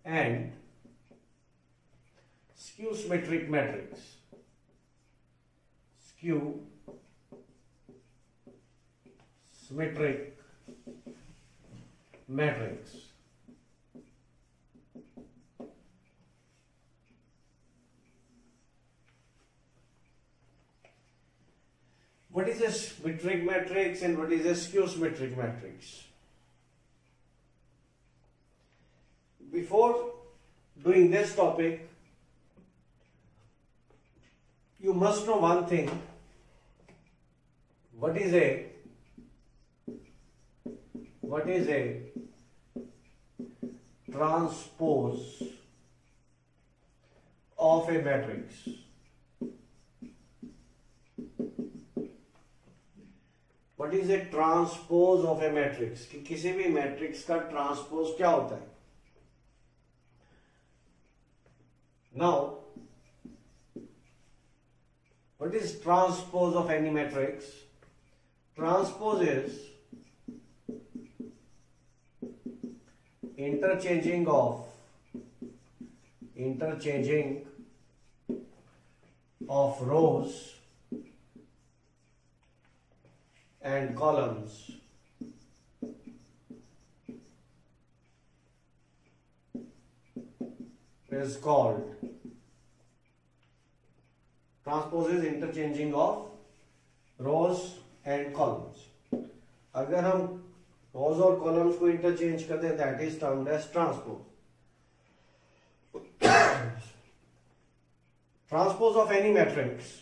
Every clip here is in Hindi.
and skew symmetric matrix. Skew symmetric matrix. What is a symmetric matrix and what is a skew symmetric matrix? Before doing this topic, you must know one thing. What is a transpose of a matrix? What is a transpose of a matrix? कि किसी भी मैट्रिक्स का ट्रांसपोज क्या होता है? Now, what is transpose of any matrix? Transpose is interchanging of rows and columns is called transpose is interchanging of rows and columns. अगर हम rows और columns को interchange करते हैं, that is termed as transpose. Transpose of any matrix.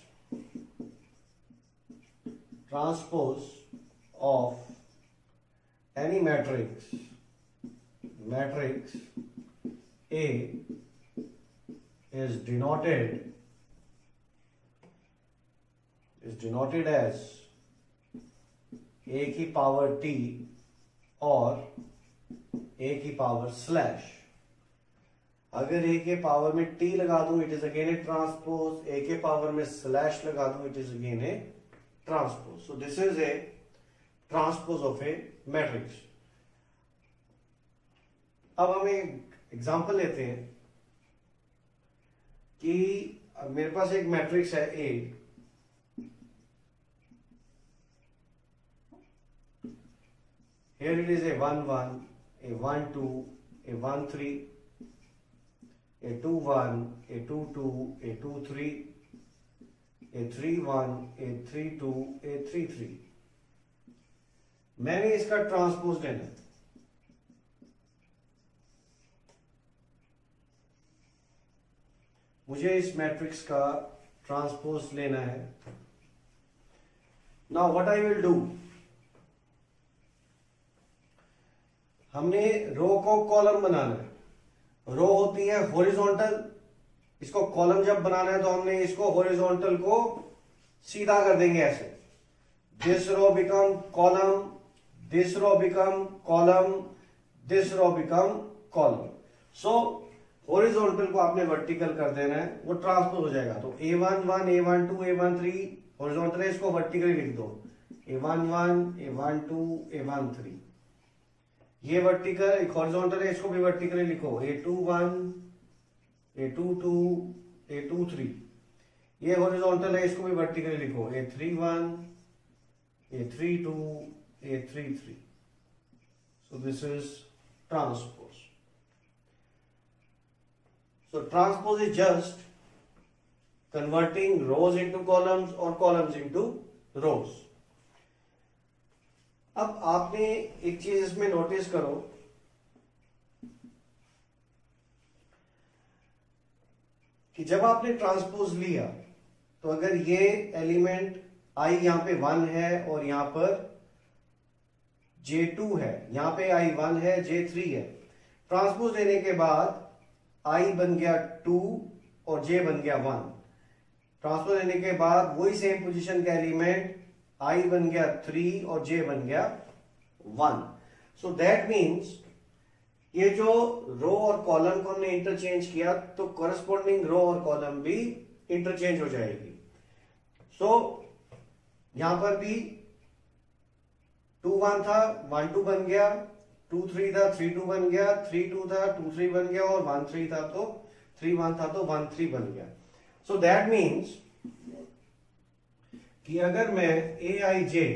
Transpose of any matrix A is denoted as a की पावर t और a की पावर स्लैश. अगर a के पावर में t लगा दूं, it is again A transpose. a के पावर में स्लैश लगा दूं, it is again A transpose. So this is a transpose of a matrix. अब हम एक एग्जांपल लेते हैं कि मेरे पास एक मैट्रिक्स है A. Here it is a 1 1, a 1 2, a 1 3, a 2 1, a 2 2, a 2 3, a 3 1, a 3 2, a 3 3. मैंने इसका ट्रांसपोज लेना है. मुझे इस मैट्रिक्स का ट्रांसपोज लेना है. Now what I will do, हमने रो को कॉलम बनाना है. रो होती है हॉरिजॉन्टल. इसको कॉलम जब बनाना है तो हमने इसको हॉरिजॉन्टल को सीधा कर देंगे ऐसे. This row become column, this row become column, this row become column. So horizontal को आपने वर्टिकल कर देना है, वो ट्रांसपोज हो जाएगा. तो A1 1, A1 2, A1 3 हॉरिजॉन्टल है, इसको वर्टिकली लिख दो. A1 1, A1 2, A1 3. ये वर्टिकल एक हॉरिजॉन्टल है, इसको भी वर्टिकली लिखो. A2 1, A2 2, A2 3. ये हॉरिजॉन्टल है, इसको भी वर्टिकली लिखो. A3 1, A3 2, A3 3. So this is transpose. So transpose is just converting rows into columns or columns into rows. अब आपने एक चीज इसमें नोटिस करो कि जब आपने ट्रांसपोज लिया तो अगर ये एलिमेंट i यहां पे 1 है और यहां पर J2 है, यहां पे i 1 है, J3 है. ट्रांसपोज लेने के बाद i बन गया 2 और J बन गया 1. ट्रांसपोज लेने के बाद वही सेम पोजीशन का एलिमेंट i बन गया 3 और J बन गया 1. सो दैट मीन्स ये जो रो और कॉलम को हमने इंटरचेंज किया तो कॉरेस्पॉन्डिंग रो और कॉलम भी इंटरचेंज हो जाएगी. सो यहां पर भी 2 1 था, 1 2 बन गया, 2 3 था 3 2 बन गया, 3 2 था 2 3 बन गया, और 1 3 था तो 3 1 था तो 1 3 बन गया। सो दैट मीन्स कि अगर मैं ए आई जे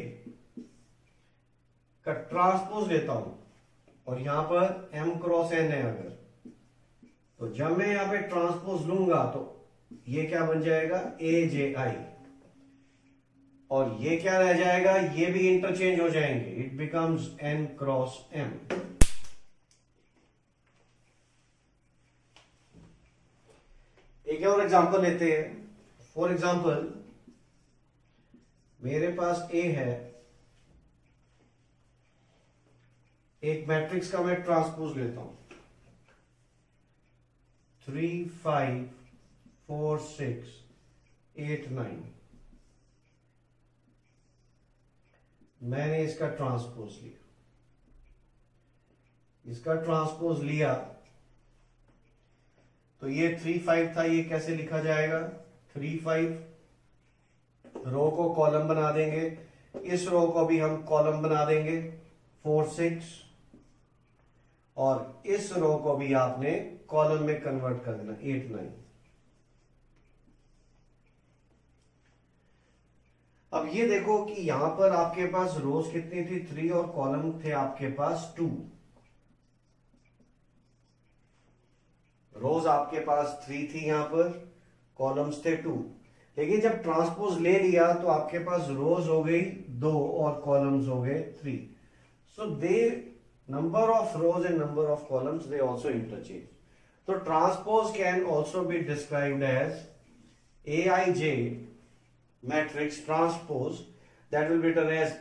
का ट्रांसपोज लेता हूं और यहां पर m क्रॉस n है अगर, तो जब मैं यहां पे ट्रांसपोज लूंगा तो ये क्या बन जाएगा, ए जे आई, और ये क्या रह जाएगा, ये भी इंटरचेंज हो जाएंगे, it becomes n cross m। एक और एग्जांपल लेते हैं। फॉर एग्जांपल मेरे पास ए है, एक मैट्रिक्स का मैं ट्रांसपोज लेता हूं, 3 5 4 6 8 9। मैंने इसका ट्रांसपोज लिया, इसका ट्रांसपोज लिया तो ये 3 5 था, ये कैसे लिखा जाएगा, 3 5 रो को कॉलम बना देंगे, इस रो को भी हम कॉलम बना देंगे 4 6, और इस रो को भी आपने कॉलम में कन्वर्ट कर देना 8 9। अब ये देखो कि यहां पर आपके पास रोज कितनी थी, 3, और कॉलम थे आपके पास 2। रोज आपके पास 3 थी, यहां पर कॉलम्स थे 2, लेकिन जब ट्रांसपोज ले लिया तो आपके पास रोज हो गई 2 और कॉलम्स हो गए 3। सो दे number of rows and number of columns, they also interchange. So transpose can also be described as aij matrix transpose, that will be written as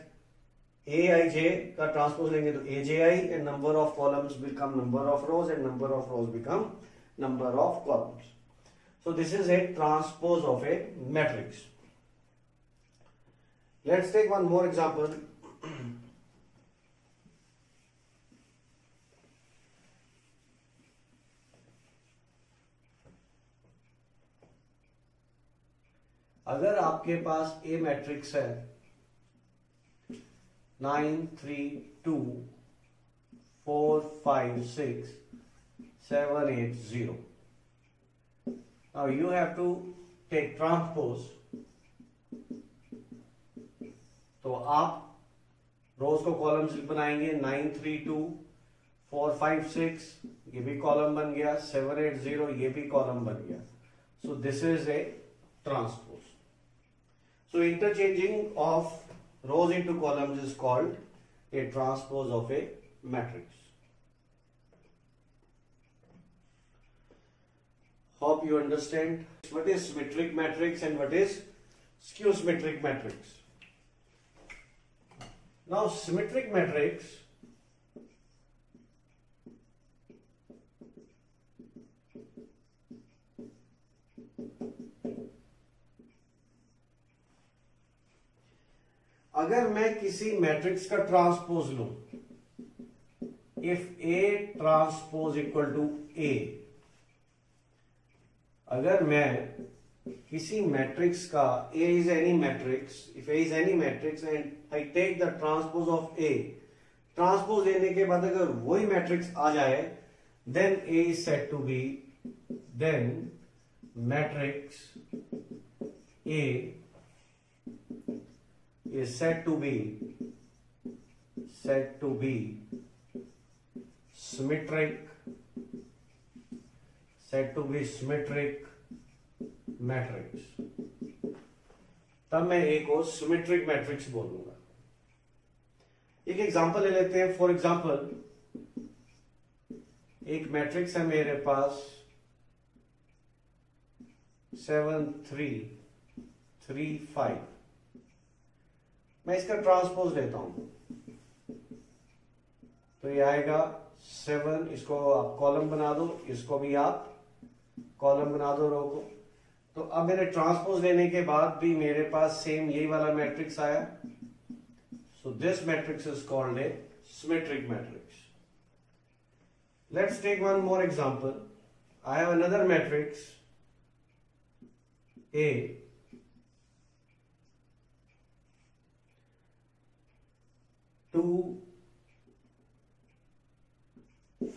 aij का transpose लेंगे तो aji, and number of columns become number of rows and number of rows become number of columns. So this is a transpose of a matrix. Let's take one more example. अगर आपके पास ए मैट्रिक्स है 9 3 2 4 5 6 7 8 0, now you have to take transpose, तो आप रोज को कॉलम्स बनाएंगे, 9 3 2 4 5 6, ये भी कॉलम बन गया, 7 8 0, ये भी कॉलम बन गया। So this is A transpose. So interchanging of rows into columns is called a transpose of a matrix. Hope you understand what is symmetric matrix and what is skew symmetric matrix. Now symmetric matrix अगर मैं किसी मैट्रिक्स का ट्रांसपोज लूं, if A transpose equal to A, अगर मैं किसी मैट्रिक्स का, A is any matrix, if A is any matrix and I take the transpose of A, transpose लेने के बाद अगर वही मैट्रिक्स आ जाए, then A is said to be, then matrix A is said to be symmetric, matrix. तब मैं ए को सिमेट्रिक मैट्रिक्स बोलूंगा। एक एग्जांपल ले लेते हैं। फॉर एग्जांपल एक मैट्रिक्स है मेरे पास 7 3 3 5, मैं इसका ट्रांसपोज लेता हूं तो ये आएगा 7, इसको आप कॉलम बना दो, इसको भी आप कॉलम बना दो रो को। तो अब मैंने ट्रांसपोज लेने के बाद भी मेरे पास सेम यही वाला मैट्रिक्स आया, so this matrix is called a symmetric matrix. Let's take one more example. I have another matrix A,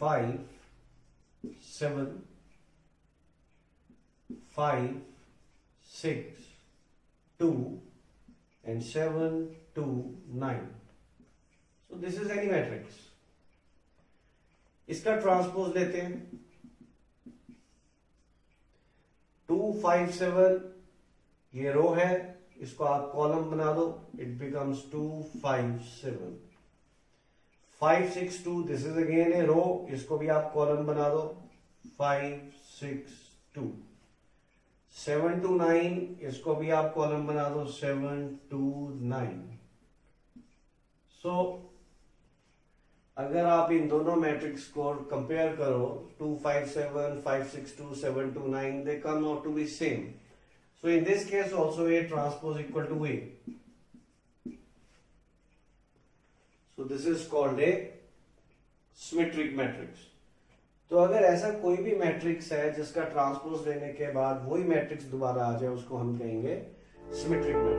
5 7 5 6 2 and 7 2 9. So this is any matrix. इसका ट्रांसपोज लेते हैं 2 5 7, ये रो है, इसको आप कॉलम बना दो, it becomes 2 5 7. 5 6 2, this is again a row, इसको भी आप कॉलम बना दो, 5 6 2. 7 2 9, इसको भी आप कॉलम बना दो, 7 2 9. सो अगर आप इन दोनों मैट्रिक्स को कंपेयर करो, 2 5 7 5 6 2 7 2 9, they come out to be same. So in this case also A transpose equal to A. So this is called a symmetric matrix. तो अगर ऐसा कोई भी मैट्रिक्स है जिसका ट्रांसपोज लेने के बाद वही मैट्रिक्स दोबारा आ जाए, उसको हम कहेंगे सिमेट्रिक मैट्रिक्स.